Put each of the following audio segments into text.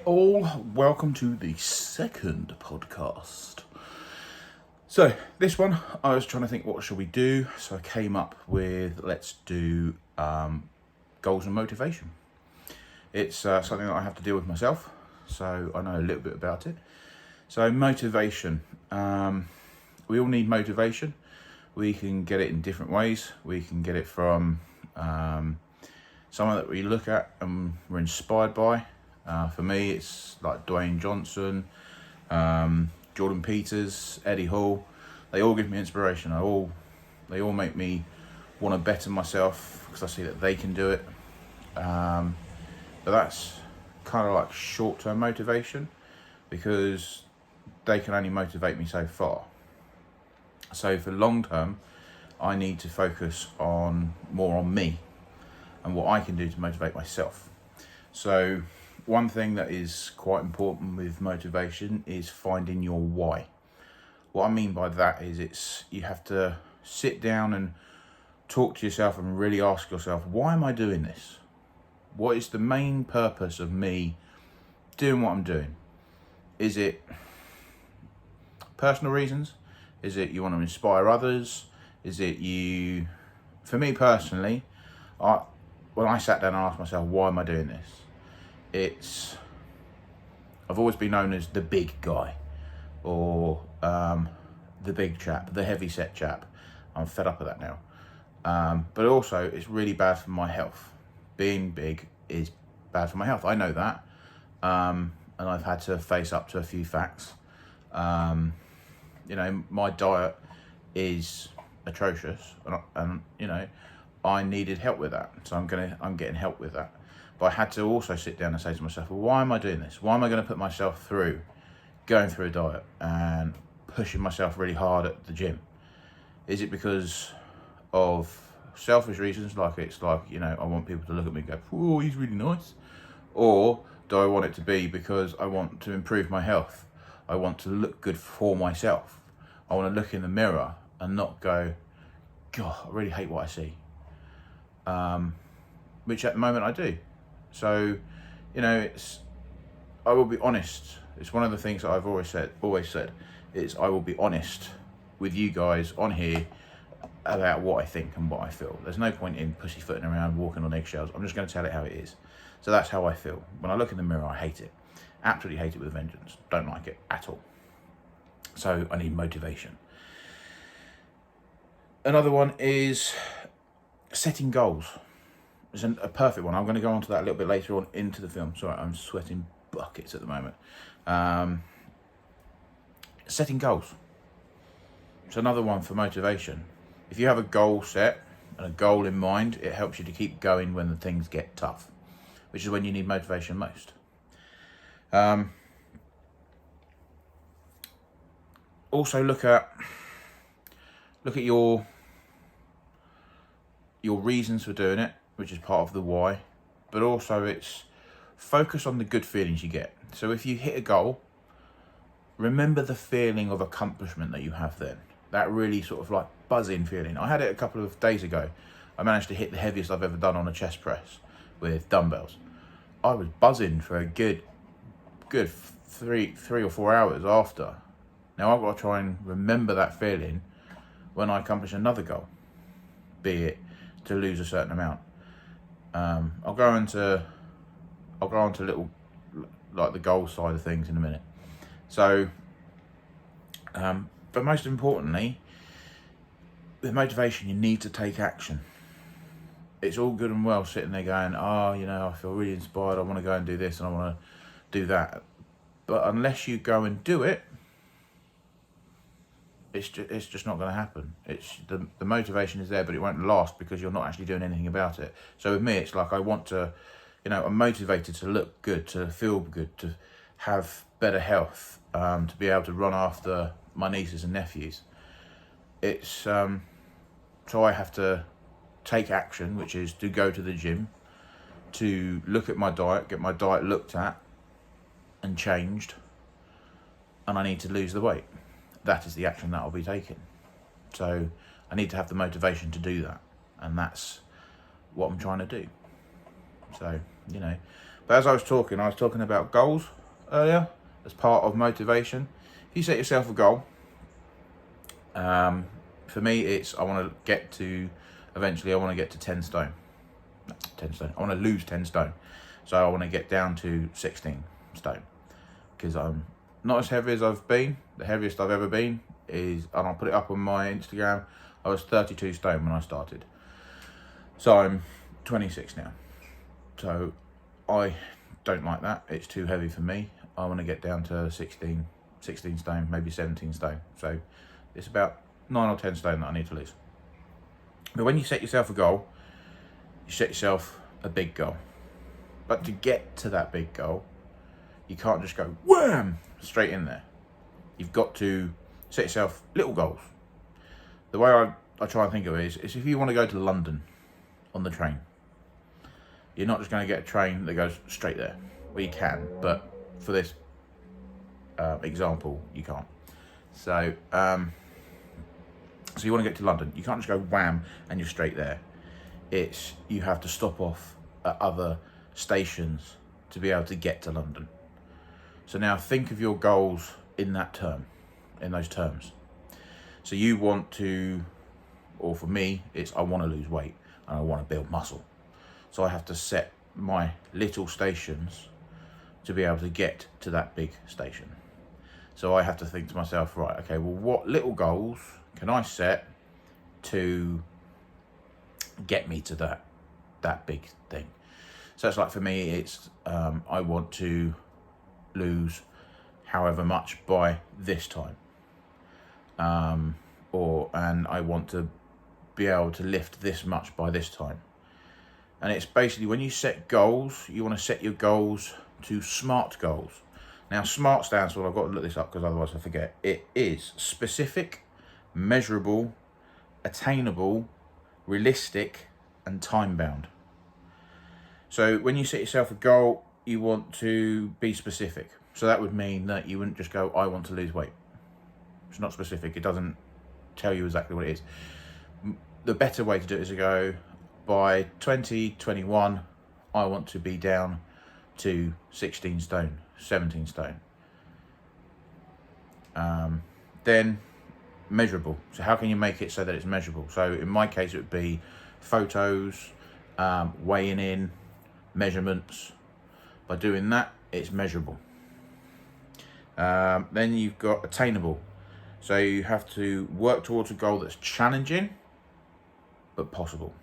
All, welcome to the second podcast. So this one, I was trying to think, what shall we do? So I came up with, let's do goals and motivation. It's something that I have to deal with myself, so I know a little bit about it. So motivation, we all need motivation. We can get it in different ways. We can get it from someone that we look at and we're inspired by. For me, it's like Dwayne Johnson, Jordan Peters, Eddie Hall. They all give me inspiration. They all make me want to better myself because I see that they can do it. But that's kind of like short-term motivation because they can only motivate me so far. So for long-term, I need to focus more on me and what I can do to motivate myself. So one thing that is quite important with motivation is finding your why. What I mean by that is you have to sit down and talk to yourself and really ask yourself, why am I doing this? What is the main purpose of me doing what I'm doing? Is it personal reasons? Is it you want to inspire others? Is it you... For me personally, when I sat down and asked myself, why am I doing this? I've always been known as the big guy or the big chap, the heavy set chap. I'm fed up of that now. But also it's really bad for my health. Being big is bad for my health. I know that. And I've had to face up to a few facts. My diet is atrocious and I needed help with that. So I'm getting help with that. But I had to also sit down and say to myself, well, why am I doing this? Why am I going to put myself through going through a diet and pushing myself really hard at the gym? Is it because of selfish reasons, I want people to look at me and go, oh, he's really nice? Or do I want it to be because I want to improve my health? I want to look good for myself. I want to look in the mirror and not go, God, I really hate what I see. Which at the moment I do. So, I will be honest. It's one of the things that I've always said, is I will be honest with you guys on here about what I think and what I feel. There's no point in pussyfooting around, walking on eggshells. I'm just going to tell it how it is. So that's how I feel. When I look in the mirror, I hate it. Absolutely hate it with a vengeance. Don't like it at all. So I need motivation. Another one is setting goals. It's a perfect one. I'm going to go on to that a little bit later on into the film. Sorry, I'm sweating buckets at the moment. Setting goals. It's another one for motivation. If you have a goal set and a goal in mind, it helps you to keep going when the things get tough, which is when you need motivation most. Also look at your reasons for doing it, which is part of the why, but also it's focus on the good feelings you get. So if you hit a goal, remember the feeling of accomplishment that you have then. That really sort of like buzzing feeling. I had it a couple of days ago. I managed to hit the heaviest I've ever done on a chest press with dumbbells. I was buzzing for a good 3 or 4 hours after. Now I've got to try and remember that feeling when I accomplish another goal, be it to lose a certain amount. I'll go into little, like the goal side of things in a minute. So, but most importantly, with motivation, you need to take action. It's all good and well sitting there going, I feel really inspired. I want to go and do this and I want to do that. But unless you go and do it, it's just not going to happen. It's the motivation is there, but it won't last because you're not actually doing anything about it. So with me, it's like I want to, I'm motivated to look good, to feel good, to have better health, to be able to run after my nieces and nephews. It's so I have to take action, which is to go to the gym, to look at my diet, get my diet looked at and changed, and I need to lose the weight. That is the action that I'll be taking. So I need to have the motivation to do that, and that's what I'm trying to do. So, But as I was talking about goals earlier as part of motivation. If you set yourself a goal, for me, it's eventually I want to get to 10 stone. No, 10 stone. I want to lose 10 stone. So I want to get down to 16 stone. Because I'm not as heavy as I've been. The heaviest I've ever been is, and I'll put it up on my Instagram, I was 32 stone when I started. So I'm 26 now. So I don't like that. It's too heavy for me. I want to get down to 16 stone, maybe 17 stone. So it's about 9 or 10 stone that I need to lose. But when you set yourself a goal, you set yourself a big goal. But to get to that big goal, you can't just go wham straight in there. You've got to set yourself little goals. The way I try and think of it is if you want to go to London on the train, you're not just going to get a train that goes straight there. Well, you can, but for this example, you can't. So you want to get to London. You can't just go wham and you're straight there. You have to stop off at other stations to be able to get to London. So now think of your goals in those terms. So you want to, or for me, I want to lose weight and I want to build muscle. So I have to set my little stations to be able to get to that big station. So I have to think to myself, right, okay, well, what little goals can I set to get me to that big thing? So it's like, for me, it's I want to lose however much by this time. And I want to be able to lift this much by this time. And it's basically, when you set goals, you want to set your goals to SMART goals. Now, SMART stands for, I've got to look this up because otherwise I forget. It is specific, measurable, attainable, realistic, and time-bound. So when you set yourself a goal, you want to be specific. So that would mean that you wouldn't just go, I want to lose weight. It's not specific. It doesn't tell you exactly what it is. The better way to do it is to go, by 2021, I want to be down to 16 stone, 17 stone. Then measurable. So how can you make it so that it's measurable? So in my case, it would be photos, weighing in, measurements. By doing that, it's measurable. Then you've got attainable. So you have to work towards a goal that's challenging, but possible.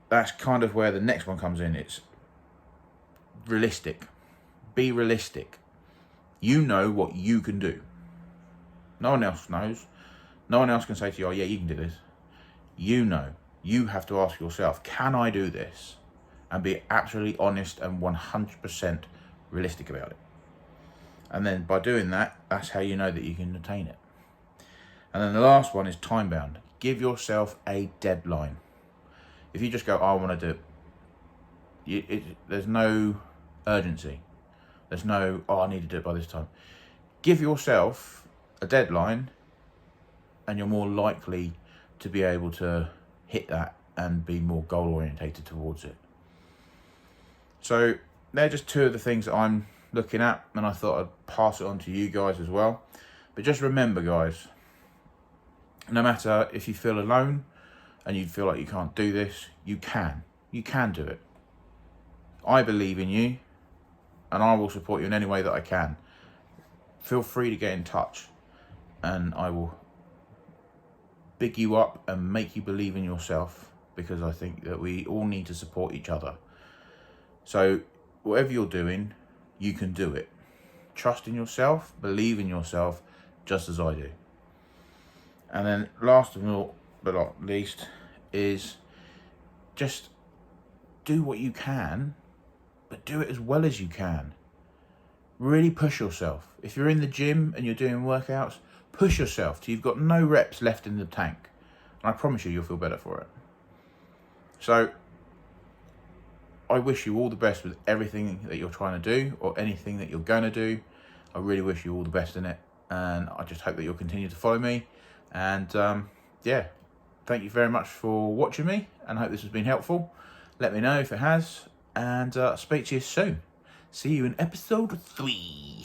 That's kind of where the next one comes in. It's realistic. Be realistic. You know what you can do. No one else knows. No one else can say to you, oh yeah, you can do this. You know. You have to ask yourself, can I do this? And be absolutely honest and 100% realistic about it. And then by doing that, that's how you know that you can attain it. And then the last one is time bound. Give yourself a deadline. If you just go, oh, I want to do it, there's no urgency. There's no, oh, I need to do it by this time. Give yourself a deadline and you're more likely to be able to hit that and be more goal orientated towards it. So they're just two of the things that I'm looking at, and I thought I'd pass it on to you guys as well. But just remember, guys, no matter if you feel alone and you feel like you can't do this, you can do it. I believe in you and I will support you in any way that I can. Feel free to get in touch and I will big you up and make you believe in yourself, because I think that we all need to support each other. So whatever you're doing, you can do it. Trust in yourself, believe in yourself, just as I do. And then last but not least is just do what you can, but do it as well as you can. Really push yourself. If you're in the gym and you're doing workouts, push yourself till you've got no reps left in the tank. And I promise you'll feel better for it. So I wish you all the best with everything that you're trying to do or anything that you're going to do. I really wish you all the best in it. And I just hope that you'll continue to follow me. And yeah, thank you very much for watching me and I hope this has been helpful. Let me know if it has. and speak to you soon. See you in episode 3.